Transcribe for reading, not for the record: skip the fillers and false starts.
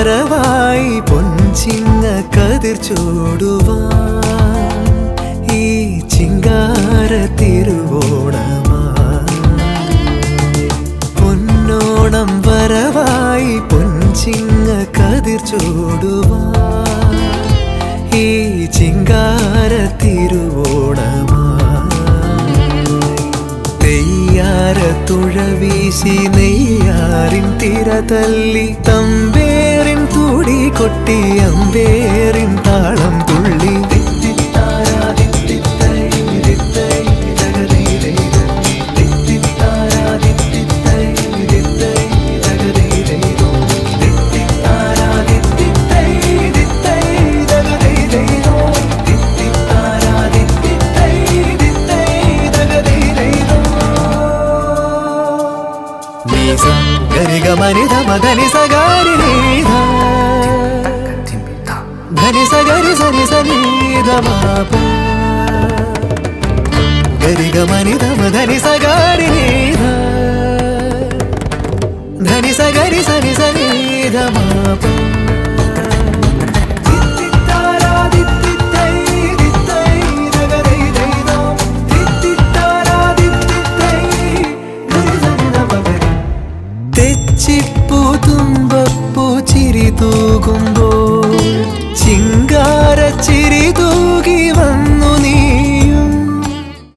വരവായി പൊൻചിങ്ങ കതിർ ചൂടുവാൻ ഈ ചിങ്കാര തിരുവോണമായി പൊന്നോണം വരവായി പൊൻചിങ്ങ കതിർ ചൂടുവാൻ ഈ ചിങ്കാര തിരുവോണമായി നെയ്യാര തുഴ വീശി നെയ്യാറിൻ തിര തല്ലി തമ്പേറിൻ തുടി കൊട്ടി അമ്പേറിൻ താളം തുള്ളി గరిగమని ధమధని సగారి ధని సగరి సని సని ధమాప గరిగమని ధమధని సగారి ధని సగరి సని సని ధమాప തെച്ചിപ്പൂ തുമ്പപ്പൂ ചിരി തൂകുമ്പോൾ